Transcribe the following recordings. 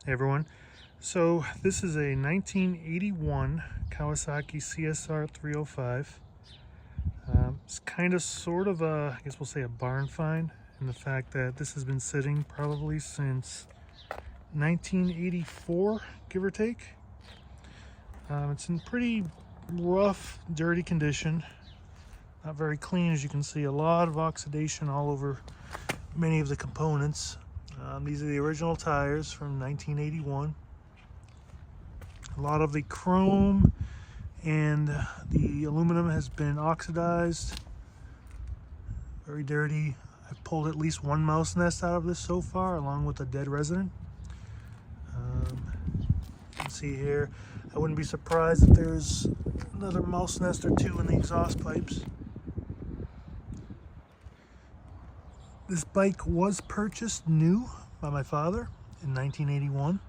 Hey everyone, so this is a 1981 Kawasaki CSR305. It's kind of sort of a, I guess we'll say a barn find, in the fact that this has been sitting probably since 1984, give or take. It's in pretty rough, dirty condition, not very clean. As you can see, a lot of oxidation all over many of the components. These are the original tires from 1981. A lot of the chrome and the aluminum has been oxidized. Very dirty. I've pulled at least one mouse nest out of this so far, along with a dead resident. You can see here, I wouldn't be surprised if there's another mouse nest or two in the exhaust pipes. This bike was purchased new by my father in 1981.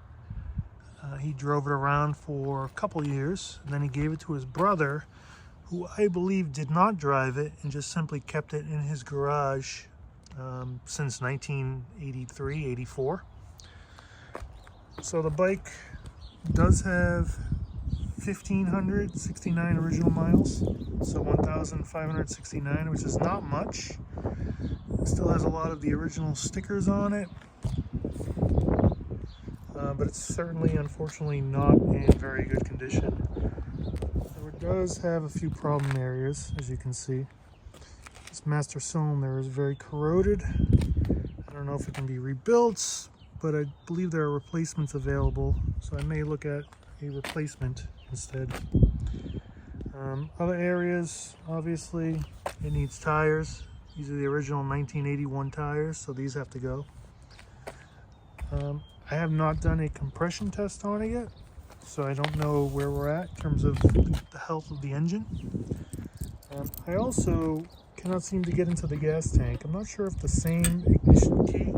He drove it around for a couple years, and then he gave it to his brother, who I believe did not drive it and just simply kept it in his garage since 1983, 84. So the bike does have 1,569 original miles, so 1,569, which is not much. It still has a lot of the original stickers on it, but it's certainly, unfortunately, not in very good condition. So it does have a few problem areas, as you can see. This master cylinder is very corroded. I don't know if it can be rebuilt, but I believe there are replacements available, so I may look at a replacement instead. Other areas, obviously, it needs tires. These are the original 1981 tires, so these have to go. I have not done a compression test on it yet, so I don't know where we're at in terms of the health of the engine. I also cannot seem to get into the gas tank. I'm not sure if the same ignition key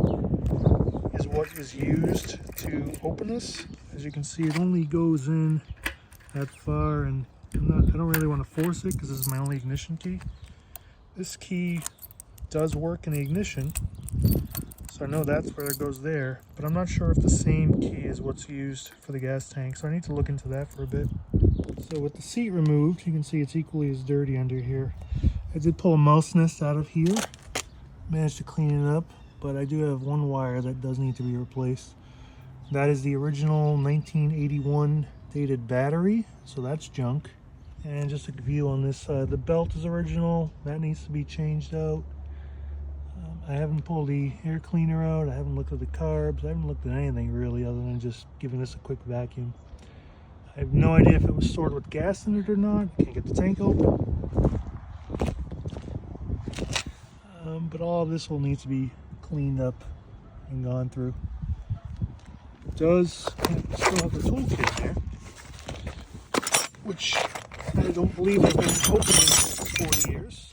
is what is used to open this. As you can see, it only goes in that far, and I don't really want to force it because this is my only ignition key. This key does work in the ignition, so I know that's where it goes there, but I'm not sure if the same key is what's used for the gas tank, so I need to look into that for a bit. So with the seat removed, you can see it's equally as dirty under here. I did pull a mouse nest out of here, managed to clean it up, but I do have one wire that does need to be replaced. That is the original 1981 dated battery, so that's junk. And just a view on this side, the belt is original, that needs to be changed out. I haven't pulled the air cleaner out, I haven't looked at the carbs, I haven't looked at anything really other than just giving this a quick vacuum. I have no idea if it was stored with gas in it or not. Can't get the tank open. But all of this will need to be cleaned up and gone through. It does still have the toolkit there, which I don't believe I've been opening for 40 years.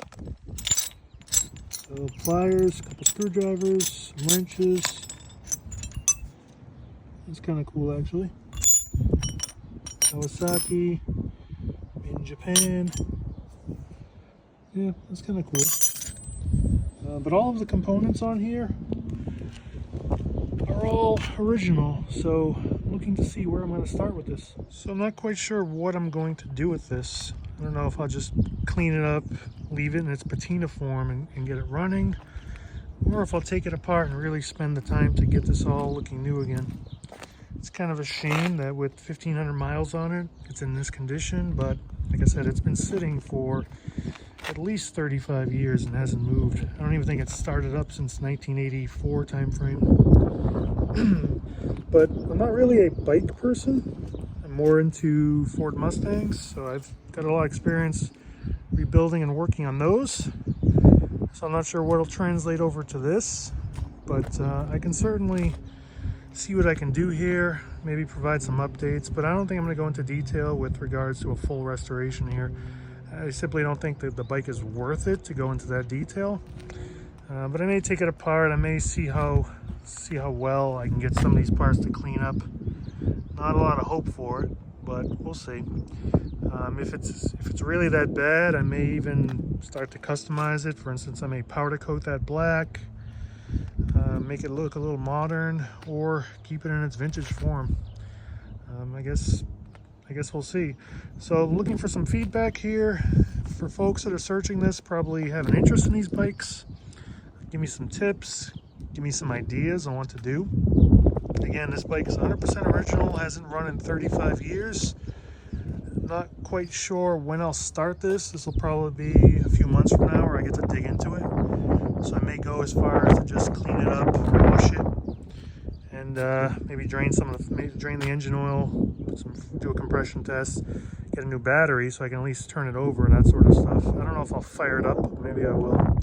So pliers, a couple screwdrivers, wrenches. That's kind of cool actually. Kawasaki, made in Japan. Yeah, that's kind of cool. But all of the components on here are all original, so I'm looking to see where I'm going to start with this. So I'm not quite sure what I'm going to do with this. I don't know if I'll just clean it up, leave it in its patina form and get it running, or if I'll take it apart and really spend the time to get this all looking new again. It's kind of a shame that with 1,500 miles on it, it's in this condition, but like I said, it's been sitting for at least 35 years and hasn't moved. I don't even think it's started up since 1984 time frame. But I'm not really a bike person. I'm more into Ford Mustangs, so I've got a lot of experience rebuilding and working on those. So I'm not sure what will translate over to this, but I can certainly see what I can do here, maybe provide some updates, but I don't think I'm going to go into detail with regards to a full restoration here. I simply don't think that the bike is worth it to go into that detail. But I may take it apart. I may see how well I can get some of these parts to clean up. Not a lot of hope for it, but we'll see. If it's really that bad, I may even start to customize it. For instance, I may powder coat that black. make it look a little modern, or keep it in its vintage form. I guess we'll see. So looking for some feedback here for folks that are searching this, probably have an interest in these bikes. Give me some tips, give me some ideas on what to do. Again, this bike is 100% original, hasn't run in 35 years. Not quite sure when I'll start this. This will probably be a few months from now where I get to dig into it. So I may go as far as to just clean it up, wash it, and maybe drain the engine oil, do a compression test, get a new battery so I can at least turn it over and that sort of stuff. I don't know if I'll fire it up, but maybe I will.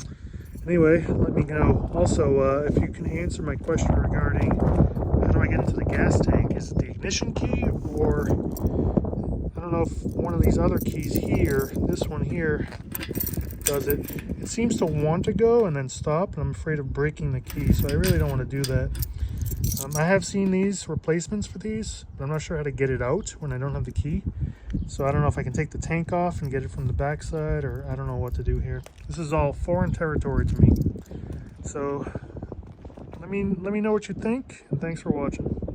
Anyway, let me know. Also, if you can answer my question regarding how do I get into the gas tank? Is it the ignition key, or I don't know if one of these other keys here, this one here, does it. It seems to want to go and then stop, and I'm afraid of breaking the key, so I really don't want to do that. I have seen these replacements for these, but I'm not sure how to get it out when I don't have the key. So I don't know if I can take the tank off and get it from the backside, or I don't know what to do here. This is all foreign territory to me. So let me know what you think, and thanks for watching.